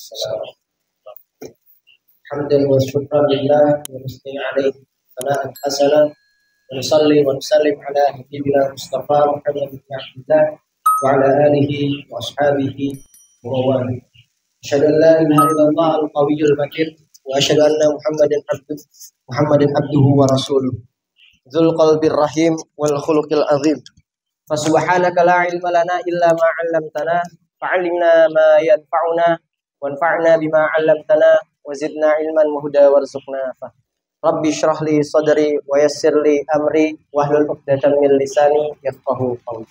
Wassalam. Hamdan wa syukran lillah wa nusni alaihi sana'an hasanah wa nusalli wa nusallim ala habibina Mustafa Muhammad bin Abdullah wa ala alihi wa ashabihi wa wali. Asyhadu an la ilaha illallah al-qawiyyul matin wa asyhadu anna Muhammadan abduhu wa rasuluh. Dzul qalbir rahim wal khuluqil azim. Fa subhanaka la ilma lana illa ma 'allamtana fa'allimna ma yanfa'una wanfa'na bima 'allamtana wa zidna ilman wa huda warzuqna fa. Rabbi shrah li sadri wa yassir li amri wahlul 'uqdatam min lisani yafqahu qawli.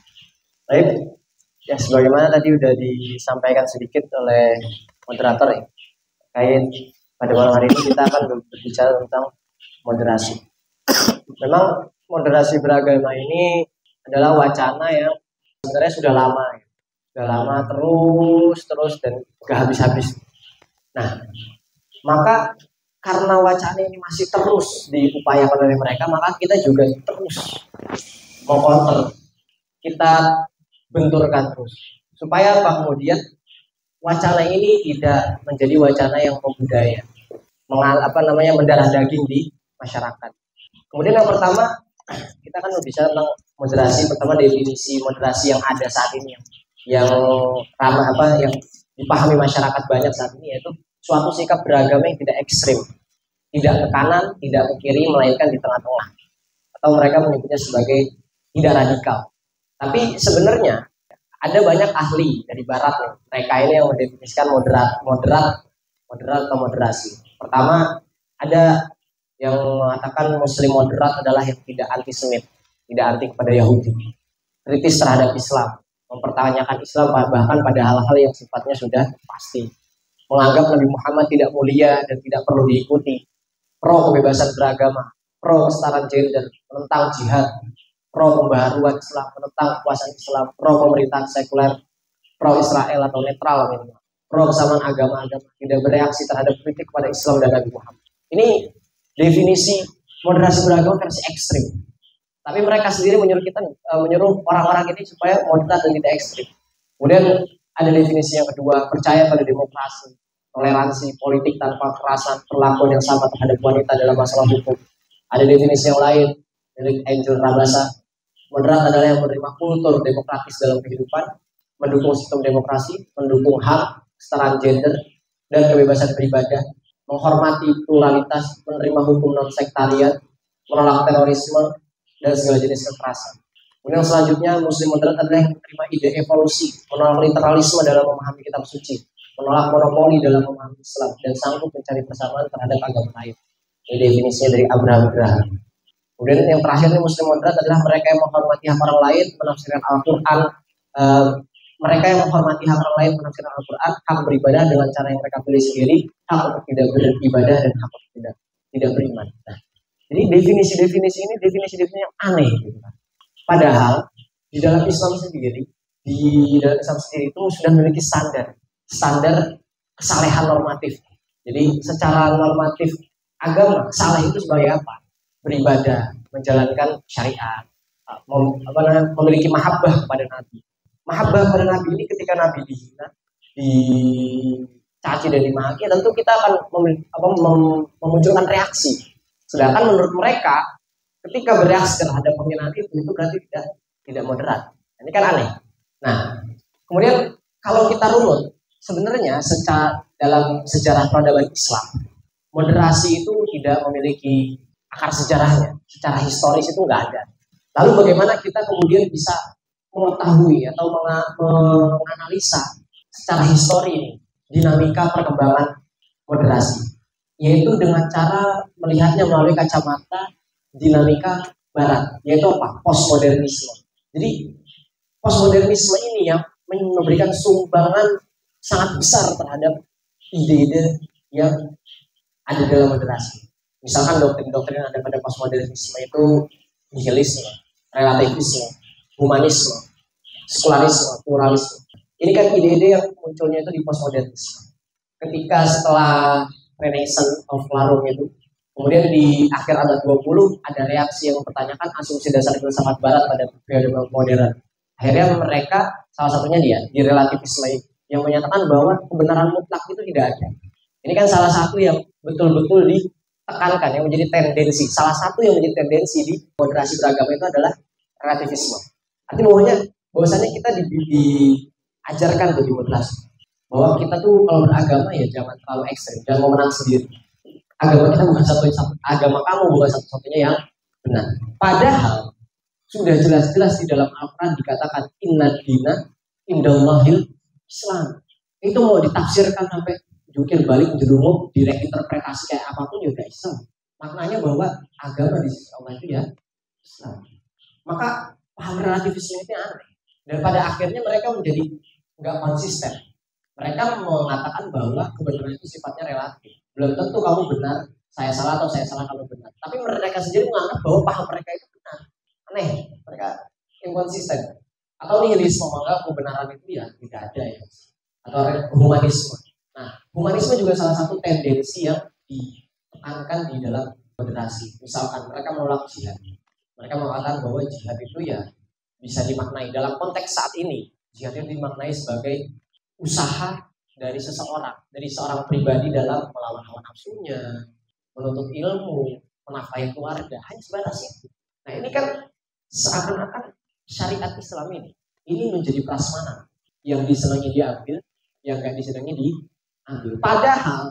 Baik. Ya, sebagaimana tadi sudah disampaikan sedikit oleh moderator ya. Pada malam hari ini kita akan berbicara tentang moderasi. Memang moderasi beragama ini adalah wacana yang sebenarnya sudah lama terus dan gak habis-habis. Nah, maka karena wacana ini masih terus diupayakan oleh mereka, maka kita juga terus mengcounter, kita benturkan terus supaya kemudian wacana ini tidak menjadi wacana yang membudaya, mendarah daging di masyarakat. Kemudian yang pertama, kita kan berbicara tentang moderasi. Pertama, definisi moderasi yang ada saat ini yang ramah yang dipahami masyarakat banyak saat ini, yaitu suatu sikap beragama yang tidak ekstrim, tidak ke kanan, tidak ke kiri, melainkan di tengah-tengah, atau mereka menyebutnya sebagai tidak radikal. Tapi sebenarnya ada banyak ahli dari barat nih, mereka ini yang mendefinisikan moderat atau moderasi. Pertama, ada yang mengatakan Muslim moderat adalah yang tidak antisemit, tidak anti kepada Yahudi, kritis terhadap Islam, mempertanyakan Islam bahkan pada hal-hal yang sifatnya sudah pasti, menganggap Nabi Muhammad tidak mulia dan tidak perlu diikuti, pro kebebasan beragama, pro kesetaraan gender, menentang jihad, pro pembaharuan Islam, menentang kekuasaan Islam, pro pemerintahan sekuler, pro Israel atau netral, pro kesamaan agama-agama, tidak bereaksi terhadap kritik kepada Islam dan Nabi Muhammad. Ini definisi moderasi beragama versi ekstrim. Tapi mereka sendiri menyuruh orang-orang ini supaya moderat dan tidak ekstrim. Kemudian ada definisi yang kedua, percaya pada demokrasi, toleransi, politik tanpa kekerasan, perlakuan yang sama terhadap wanita dalam masalah hukum. Ada definisi yang lain dari Angel Rabasa, moderat adalah yang menerima kultur demokratis dalam kehidupan, mendukung sistem demokrasi, mendukung hak, kesetaraan gender, dan kebebasan beribadah, menghormati pluralitas, menerima hukum non-sektarian, menolak terorisme, dan segala jenis kekerasan. Kemudian selanjutnya, Muslim moderat adalah yang menerima ide evolusi, menolak literalisme dalam memahami kitab suci, menolak monopoli dalam memahami Islam, dan sanggup mencari persamaan terhadap agama lain. Ini definisinya dari Abraham Graham. Kemudian yang terakhir, Muslim moderat adalah mereka yang menghormati hak orang lain, menafsirkan Al-Quran, mereka yang menghormati hak orang lain, menafsirkan Al-Quran, hak beribadah dengan cara yang mereka pilih sendiri, hak untuk tidak beribadah, dan hak untuk tidak beriman. Nah, jadi definisi-definisi ini definisi yang aneh, gitu kan. Padahal di dalam Islam sendiri itu sudah memiliki standar kesalehan normatif. Jadi secara normatif agama, salah itu sebagai apa? Beribadah, menjalankan syariat, memiliki mahabbah kepada Nabi. Mahabbah pada Nabi ini ketika Nabi dihina, dicaci dan dimaki, tentu kita akan memunculkan reaksi. Sedangkan menurut mereka, ketika bereaksi terhadap penghinaan itu berarti tidak moderat. Ini kan aneh. Nah, kemudian kalau kita runut, sebenarnya dalam sejarah peradaban Islam, moderasi itu tidak memiliki akar sejarahnya. Secara historis itu nggak ada. Lalu bagaimana kita kemudian bisa mengetahui atau menganalisa secara histori ini dinamika perkembangan moderasi, yaitu dengan cara melihatnya melalui kacamata dinamika barat, yaitu apa? Postmodernisme. Jadi postmodernisme ini yang memberikan sumbangan sangat besar terhadap ide-ide yang ada dalam moderasi. Misalkan doktrin-doktrin yang ada pada postmodernisme itu nihilisme, relativisme, humanisme, sekularisme, pluralisme. Ini kan ide-ide yang munculnya itu di postmodernisme. Ketika setelah Renaissance of La Rome itu, kemudian di akhir abad 20 ada reaksi yang mempertanyakan asumsi dasar filsafat barat pada periode modern. Akhirnya mereka, salah satunya dia, di relativisme yang menyatakan bahwa kebenaran mutlak itu tidak ada. Ini kan salah satu yang betul-betul ditekankan, yang menjadi tendensi. Salah satu yang menjadi tendensi di moderasi beragama itu adalah relativisme. Artinya bahwasanya kita diajarkan tuh di moderasi bahwa kita tuh kalau beragama ya jangan terlalu ekstrem, jangan mau menang sendiri. Agama kita bukan agama kamu bukan satu-satunya yang benar. Padahal sudah jelas-jelas di dalam Al-Quran dikatakan inna dina indallahil Islam. Itu mau ditafsirkan sampai jukir balik jerumuk, direinterpretasi kayak apapun juga Islam. Maknanya bahwa agama di sisi Allah itu ya Islam. Maka paham relativisme itu aneh. Dan pada akhirnya mereka menjadi nggak konsisten. Mereka mengatakan bahwa kebenaran itu sifatnya relatif. Belum tentu kamu benar, saya salah atau saya salah kamu benar. Tapi mereka sendiri menganggap bahwa paham mereka itu benar. Aneh, mereka inkonsisten. Atau nihilisme, menganggap kebenaran itu ya tidak ada ya. Atau humanisme. Nah, humanisme juga salah satu tendensi yang ditekankan di dalam moderasi. Misalkan mereka menolak jihad. Mereka mengatakan bahwa jihad itu ya bisa dimaknai dalam konteks saat ini. Jihad itu dimaknai sebagai usaha dari seseorang, dari seorang pribadi dalam melawan hawa nafsunya, menuntut ilmu, menafkahi keluarga, hanya sebatas itu. Nah ini kan seakan-akan syariat Islam ini menjadi prasmanan yang disenangi diambil, yang nggak disenangi diambil. Padahal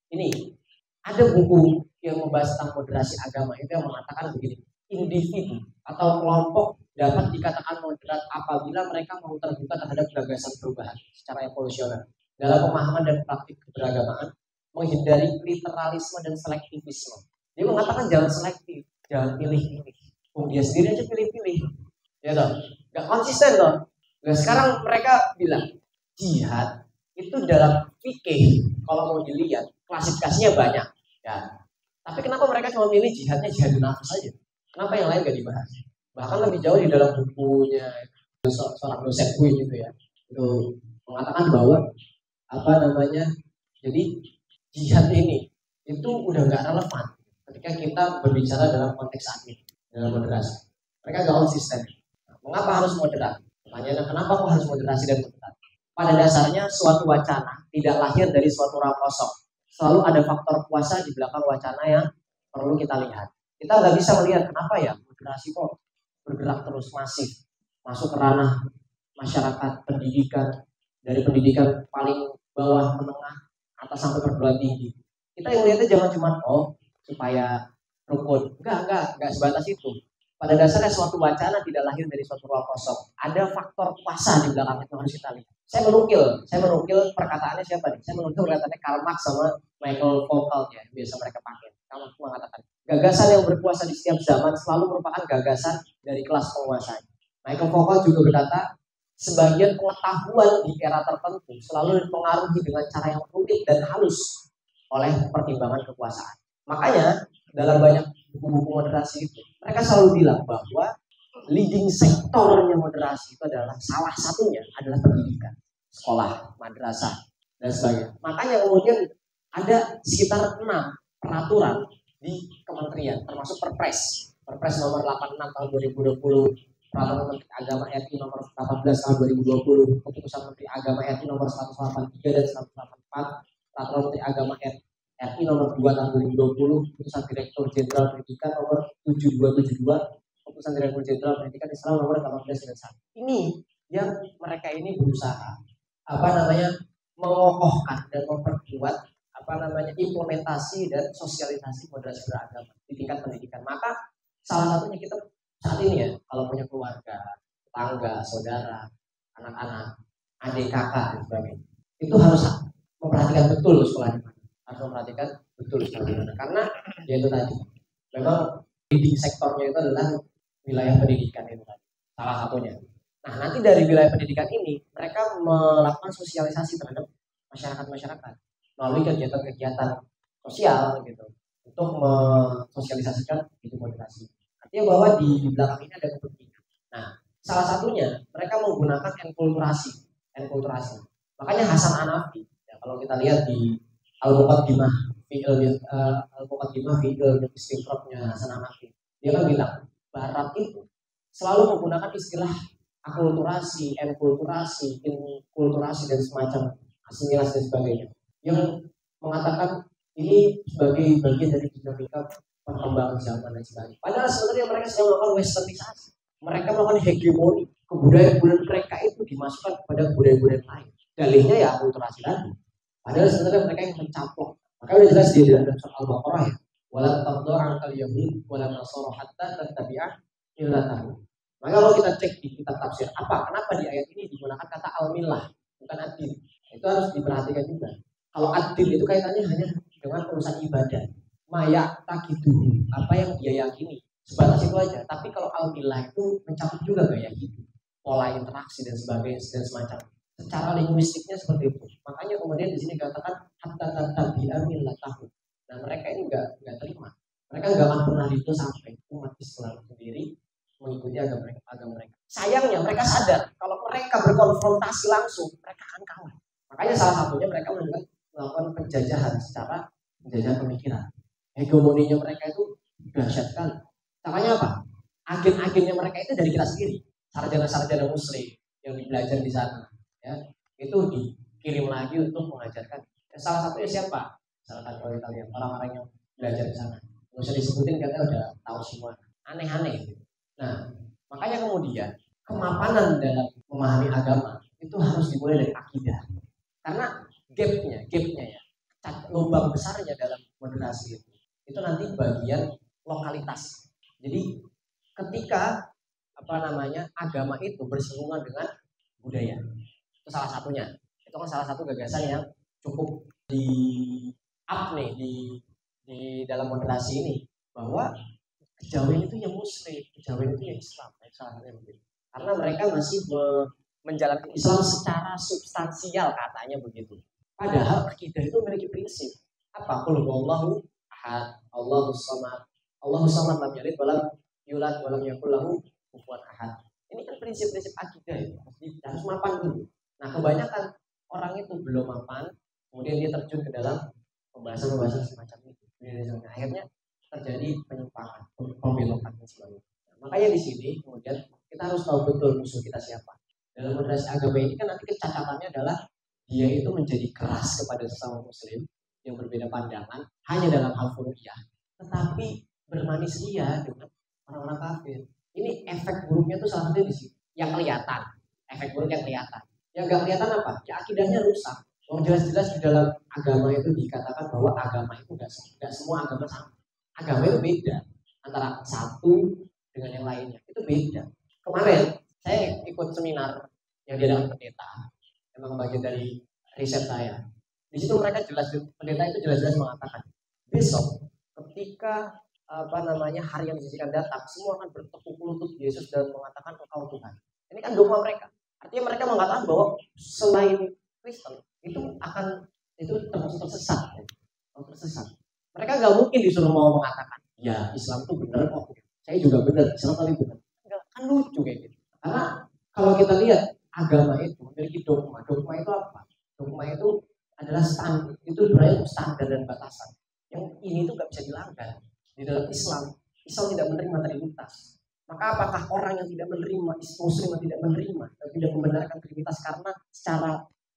ini ada buku yang membahas tentang moderasi agama itu yang mengatakan begini, individu atau kelompok dapat dikatakan moderat apabila mereka mau terbuka terhadap gagasan perubahan secara evolusioner dalam pemahaman dan praktik keberagamaan, menghindari literalisme dan selektivisme. Dia mengatakan jangan selektif, jangan pilih-pilih. Dia sendiri aja pilih-pilih, ya toh, nggak konsisten toh. Nah sekarang mereka bilang jihad itu dalam fikih kalau mau dilihat klasifikasinya banyak, ya. Tapi kenapa mereka cuma milih jihadnya jihad nafas saja? Kenapa yang lain gak dibahas? Bahkan lebih jauh di dalam bukunya seorang dosen gue gitu ya, itu mengatakan bahwa jadi jihad ini itu udah nggak relevan ketika kita berbicara dalam konteks saat ini dalam moderasi. Mereka nggak konsisten. Mengapa harus moderat? Pertanyaannya kenapa kok harus moderasi dan moderat? Pada dasarnya suatu wacana tidak lahir dari suatu ruang kosong. Selalu ada faktor kuasa di belakang wacana yang perlu kita lihat. Kita nggak bisa melihat kenapa ya moderasi kok bergerak terus masif masuk ke ranah masyarakat, pendidikan, dari pendidikan paling bawah, menengah, atas sampai perguruan tinggi. Kita yang lihatnya jangan cuma supaya rukun, enggak sebatas itu. Pada dasarnya suatu wacana tidak lahir dari suatu ruang kosong. Ada faktor kuasa di belakang itu harus kita lihat. Saya menukil perkataannya siapa nih? Saya menukil perkataannya Karl Marx sama Michael Foucault ya, biasa mereka pakai. Karl Marx mengatakan gagasan yang berkuasa di setiap zaman selalu merupakan gagasan dari kelas penguasa. Michael Foucault juga berkata, sebagian pengetahuan di era tertentu selalu dipengaruhi dengan cara yang rumit dan halus oleh pertimbangan kekuasaan. Makanya dalam banyak buku-buku moderasi itu, mereka selalu bilang bahwa leading sektornya moderasi itu adalah salah satunya adalah pendidikan, sekolah, madrasah, dan sebagainya. Makanya kemudian ada sekitar 6 peraturan di kementerian, termasuk Perpres nomor 86 tahun 2020, peraturan Menteri Agama RI nomor 18 tahun 2020, keputusan Menteri Agama RI nomor 183 dan 184, peraturan Menteri Agama RI nomor 2 tahun 2020, keputusan Direktur Jenderal Pendidikan nomor 7272, keputusan Direktur Jenderal Pendidikan Islam nomor 18 dan 1. Ini yang mereka ini berusaha mengokohkan dan memperkuat implementasi dan sosialisasi moderasi beragama di tingkat pendidikan. Maka salah satunya kita saat ini ya, kalau punya keluarga, tetangga, saudara, anak-anak, adik, kakak dan sebagainya, itu harus memperhatikan betul sekolah di mana. Harus memperhatikan betul sekolah di mana. Karena ya itu tadi, memang leading sektornya itu adalah wilayah pendidikan itu tadi. Salah satunya. Nah, nanti dari wilayah pendidikan ini mereka melakukan sosialisasi terhadap masyarakat melalui kegiatan-kegiatan sosial gitu untuk mensosialisasikan itu moderasi. Artinya bahwa di belakang ini ada kepentingan. Nah, salah satunya mereka menggunakan enkulturasi. Makanya Hasan Hanafi, ya, kalau kita lihat di Al-Muqaddimah fi ilmi istinqratnya Hasan Hanafi, dia kan bilang Barat itu selalu menggunakan istilah akulturasi, enkulturasi, inkulturasi dan semacam asimilasi dan sebagainya, yang mengatakan ini sebagai bagian dari dinamika perkembangan zaman dan sebagainya. Padahal sebenarnya mereka sedang melakukan westernisasi. Mereka melakukan hegemoni. Kebudayaan mereka itu dimasukkan kepada budaya-budaya lain. Dalihnya ya akulturasi tadi. Padahal sebenarnya mereka yang mencaplok. Maka udah jelas di dalam surat Al-Baqarah ya. Walan tarda ankal yahud walan nasara hatta tattabi'a millatahu. Maka kalau kita cek di kitab tafsir, kenapa di ayat ini digunakan kata al-millah, bukan ad-din. Itu harus diperhatikan juga. Kalau ad-din itu kaitannya hanya dengan urusan ibadah. Maya takidu, apa yang dia yakini. Sebatas itu aja. Tapi kalau al-millah itu mencakup juga gaya hidup, pola interaksi dan sebagainya dan semacam. Secara linguistiknya seperti itu. Makanya kemudian di sini dikatakan hatta tattabi'a millatahu. Nah mereka ini nggak terima. Mereka nggak akan pernah itu sampai umat Islam sendiri mengikuti agama mereka. Sayangnya mereka sadar kalau mereka berkonfrontasi langsung mereka akan kalah. Makanya salah satunya mereka melakukan penjajahan secara penjajahan pemikiran. Hegemoninya mereka itu dahsyat sekali. Caranya apa? Agen-agennya mereka itu dari kita sendiri. Sarjana-sarjana muslim yang belajar di sana, ya, itu dikirim lagi untuk mengajarkan. Salah satunya siapa? Salah satu kalian orang-orang yang belajar di sana. Nggak usah disebutin katanya udah tahu semua. Aneh-aneh. Nah, makanya kemudian kemapanan dalam memahami agama itu harus dimulai dari akidah. Karena gapnya ya, lubang besarnya dalam moderasi itu nanti bagian lokalitas. Jadi ketika agama itu bersinggungan dengan budaya, itu salah satunya. Itu kan salah satu gagasan yang cukup di dalam moderasi ini, bahwa kejawen itu yang muslim, kejawen itu yang Islam. Karena mereka masih menjalankan Islam secara substansial katanya begitu. Padahal akidah itu memiliki prinsip. Apa? Qul huwallahu ahad, Allahus samad. Allahus samad lam yalid walam yulad walam yakul lahu kufuwan ahad. Ini kan prinsip-prinsip akidah itu harus mapan dulu. Nah, kebanyakan orang itu belum mapan, kemudian dia terjun ke dalam pembahasan semacam itu. Akhirnya terjadi penyimpangan, pembelokan dan sebagainya. Makanya di sini kemudian kita harus tahu betul musuh kita siapa. Dalam moderasi agama ini kan nanti kecacatannya adalah dia itu menjadi keras kepada sesama muslim yang berbeda pandangan hanya dalam hal furu'iyah, tetapi bermanis ria dengan orang-orang kafir. Ini efek buruknya tuh salah satunya di sini. Yang kelihatan, efek buruk yang kelihatan. Yang nggak kelihatan apa? Ya akidahnya rusak. Jelas-jelas di dalam agama itu dikatakan bahwa agama itu nggak semua agama sama. Agama itu beda antara satu dengan yang lainnya. Itu beda. Kemarin saya ikut seminar yang diadakan pendeta. Memang bagian dari riset saya. Di situ mereka pendeta itu jelas-jelas mengatakan besok ketika hari yang dijanjikan datang, semua akan bertekuk lutut Yesus dan mengatakan engkau Tuhan. Ini kan dogma mereka. Artinya mereka mengatakan bahwa selain Kristen itu tersesat. Mereka nggak mungkin disuruh mau mengatakan, ya Islam itu benar kok. Saya juga benar, Islam paling benar. Kan lucu kayak gitu. Karena kalau kita lihat agama itu memiliki dogma. Dogma itu apa? Dogma itu adalah standar. Itu sebenarnya standar dan batasan. Yang ini tuh nggak bisa dilanggar. Di dalam Islam tidak menerima trinitas. Maka apakah orang yang tidak menerima, muslim yang tidak menerima, dan tidak membenarkan trinitas karena secara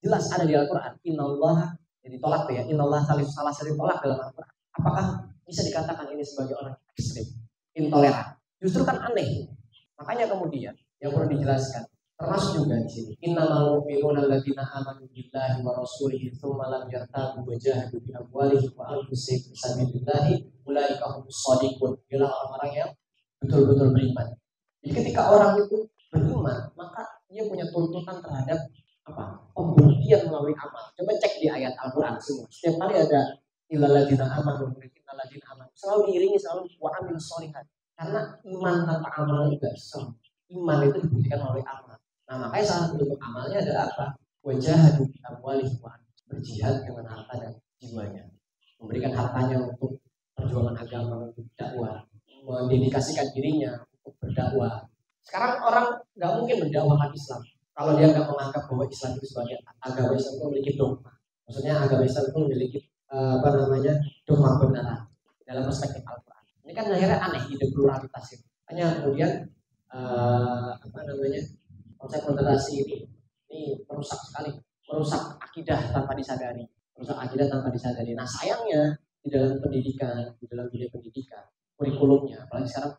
jelas ada di Al-Quran, Innallah, jadi tolak ya, Innallah salah satu tolak dalam Al-Quran. Apakah bisa dikatakan ini sebagai orang ekstrim, intoleran? Justru kan aneh. Makanya kemudian yang perlu dijelaskan, termasuk juga di sini, innamal mu'minuna alladziina aamanu billahi wa rasulihi tsumma lam yartabu wa jahadu bi amwalihim wa anfusihim fi sabilillah ulaika humus shadiqun. Ialah orang-orang yang betul-betul beriman. Jadi ketika orang itu beriman, maka dia punya tuntutan terhadap pembuktian melalui amal. Coba cek di ayat Al-Quran semua. Setiap kali ada illalladzina amanu, innalladzina amanu, selalu diiringi selalu wa amilus sholihat. Karena iman tanpa amal itu enggak sah. Iman itu dibuktikan melalui amal. Nah, makanya salah satu bentuk amalnya adalah apa? Wajahadu bi amwalihim, berjihad dengan harta dan jiwanya. Memberikan hartanya untuk perjuangan agama, untuk dakwah, mendedikasikan dirinya untuk berdakwah. Sekarang orang nggak mungkin mendakwahkan Islam kalau dia nggak menganggap bahwa Islam itu sebagai agama Islam itu memiliki dogma. Maksudnya agama Islam itu memiliki dogma kebenaran dalam perspektif Al-Quran. Ini kan akhirnya aneh ide pluralitas itu. Hanya kemudian konsep moderasi ini merusak sekali, merusak akidah tanpa disadari, Nah sayangnya di dalam pendidikan, di dalam dunia pendidikan, kurikulumnya, apalagi sekarang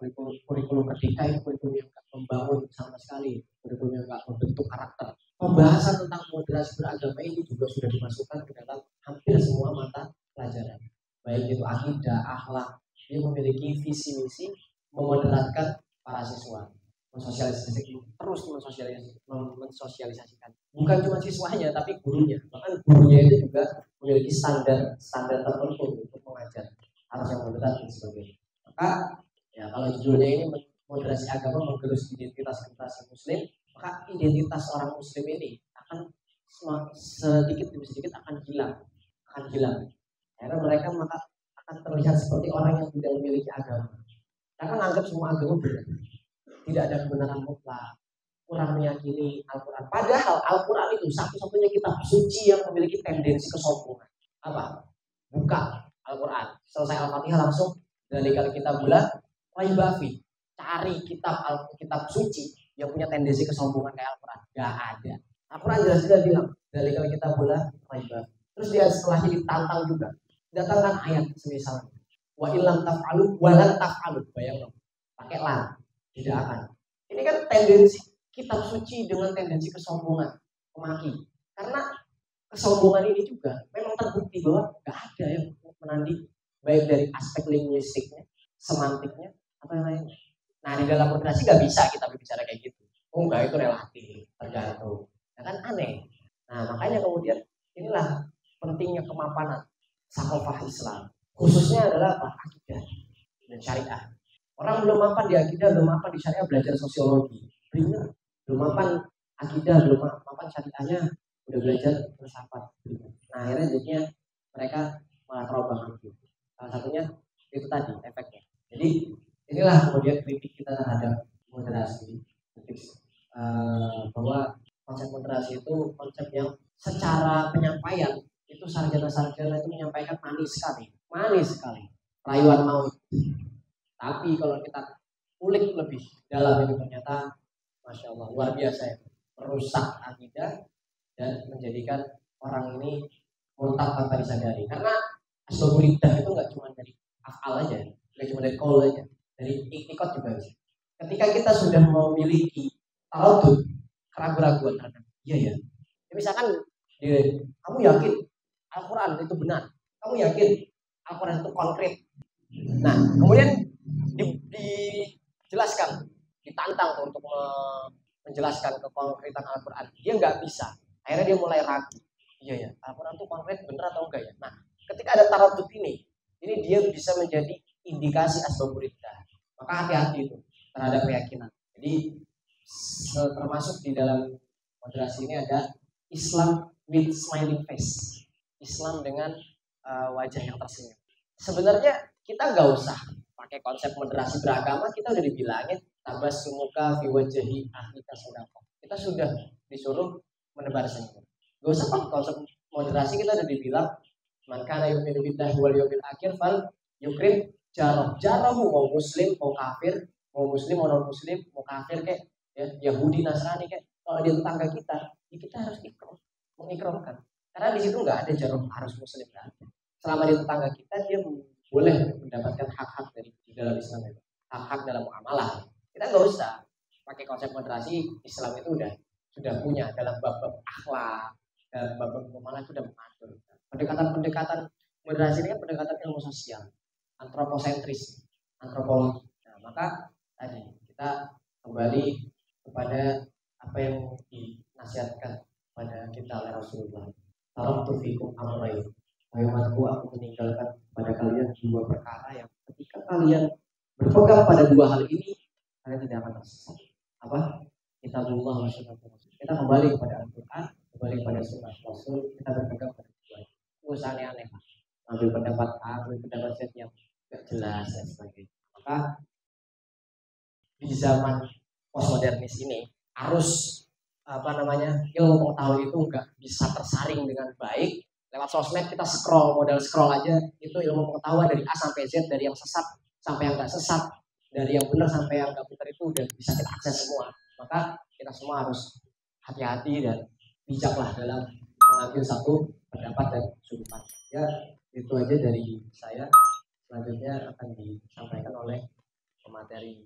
kurikulum merdeka ini kurikulum yang nggak membangun sama sekali, kurikulum yang nggak membentuk karakter. Pembahasan tentang moderasi beragama ini juga sudah dimasukkan ke dalam hampir semua mata pelajaran, baik itu akidah, akhlak. Dia memiliki visi misi memoderatkan para siswa, mensosialisasikan. Bukan cuma siswanya, tapi gurunya. Bahkan gurunya itu juga memiliki standar tertentu untuk mengajar, harus yang moderat dan sebagainya. Maka ya kalau judulnya ini moderasi agama menggerus identitas generasi muslim, maka identitas orang muslim ini akan sedikit demi sedikit akan hilang. Karena mereka maka akan terlihat seperti orang yang tidak memiliki agama. Karena menganggap semua agama benar. Tidak ada kebenaran mutlak, kurang meyakini Al-Quran. Padahal Al-Quran itu satu-satunya kitab suci yang memiliki tendensi kesombongan. Apa? Buka Al-Quran, selesai Al-Fatihah langsung dari kali kita bulan Raibafi. Cari kitab suci yang punya tendensi kesombongan kayak Al-Quran. Gak ada. Al-Quran jelas-jelas bilang dari kali kita bulan Raibafi. Terus dia setelahnya ditantang juga. Datangkan ayat semisal wa illam taf'alu wa lan taf'alu. Bayang dong. Pakai lan. Tidak akan. Ini kan tendensi kitab suci dengan tendensi kesombongan, memaki. Karena kesombongan ini juga memang terbukti bahwa gak ada yang menanding, baik dari aspek linguistiknya, semantiknya, atau yang lainnya. Nah di dalam moderasi gak bisa kita berbicara kayak gitu. Oh enggak, itu relatif, tergantung. Ya kan aneh. Nah makanya kemudian inilah pentingnya kemapanan sakofah Islam. Khususnya adalah apa? Akidah dan syariah. Orang belum mapan di akidah, belum mapan di syariah, belajar sosiologi. Belum mapan akidah, belum mapan syariahnya, udah belajar filsafat. Nah akhirnya jadinya mereka malah terobang gitu. Salah satunya itu tadi efeknya. Jadi inilah kemudian kritik kita terhadap moderasi. Bahwa konsep moderasi itu konsep yang secara penyampaian itu sarjana-sarjana itu menyampaikan manis sekali, rayuan maut. Tapi kalau kita ulik lebih dalam itu ternyata Masya Allah luar biasa ya. Merusak akidah dan menjadikan orang ini murtad tanpa disadari. Karena asbabul riddah itu nggak cuma dari af'al aja, nggak cuma dari qaul aja, dari iktikad juga bisa. Ketika kita sudah memiliki taradud, keraguan terhadap iya ya. Misalkan kamu yakin Al-Quran itu benar, kamu yakin Al-Quran itu konkret. Nah kemudian dijelaskan, ditantang untuk menjelaskan kekonkretan Al-Quran. Dia nggak bisa. Akhirnya dia mulai ragu. Iya ya, Al-Quran itu konkret benar atau enggak ya? Nah, ketika ada taradud ini dia bisa menjadi indikasi asbabul riddah. Maka hati-hati itu terhadap keyakinan. Jadi termasuk di dalam moderasi ini ada Islam with smiling face. Islam dengan wajah yang tersenyum. Sebenarnya kita nggak usah pakai konsep moderasi beragama, kita udah dibilangin tabassumuka fi wajhi ahlika shadaqah. Kita sudah disuruh menebar senyum. Gak usah pakai konsep moderasi, kita udah dibilang man kana yu'minu billahi wal yawmil akhir fal yukrim jarahu, mau muslim, mau kafir, mau muslim, mau non muslim, mau kafir kayak ya, Yahudi, Nasrani kayak kalau dia tetangga kita, ya kita harus mengikramkan. Karena di situ nggak ada jarum harus muslim kan. Selama dia tetangga kita, dia boleh mendapatkan hak-hak dari di dalam Islam itu, hak-hak dalam muamalah. Kita nggak usah pakai konsep moderasi. Islam itu sudah punya dalam bab-bab akhlak, dalam bab-bab muamalah itu sudah mengatur. Pendekatan moderasi ini kan pendekatan ilmu sosial, antroposentris, antropologi. Nah, maka tadi kita kembali kepada apa yang dinasihatkan pada kita oleh Rasulullah. Taraktu fikum amrayn. Wahyu aku meninggalkan pada kalian dua perkara yang ketika kalian berpegang pada dua hal ini, kalian tidak akan tersesat. Apa? Kitabullah wa sunnah Rasul. Kita kembali kepada Al-Quran, kembali kepada sunnah Rasul, kita berpegang pada dua. Usah aneh-aneh, ambil pendapat A, ambil pendapat Z yang tidak jelas dan sebagainya. Maka di zaman postmodernis ini harus ilmu pengetahuan itu nggak bisa tersaring dengan baik. Lewat sosmed kita modal scroll aja, itu ilmu pengetahuan dari A sampai Z, dari yang sesat sampai yang nggak sesat, dari yang benar sampai yang nggak benar itu udah bisa kita akses semua. Maka kita semua harus hati-hati dan bijaklah dalam mengambil satu pendapat dan sudut pandang. Ya, itu aja dari saya. Selanjutnya akan disampaikan oleh pemateri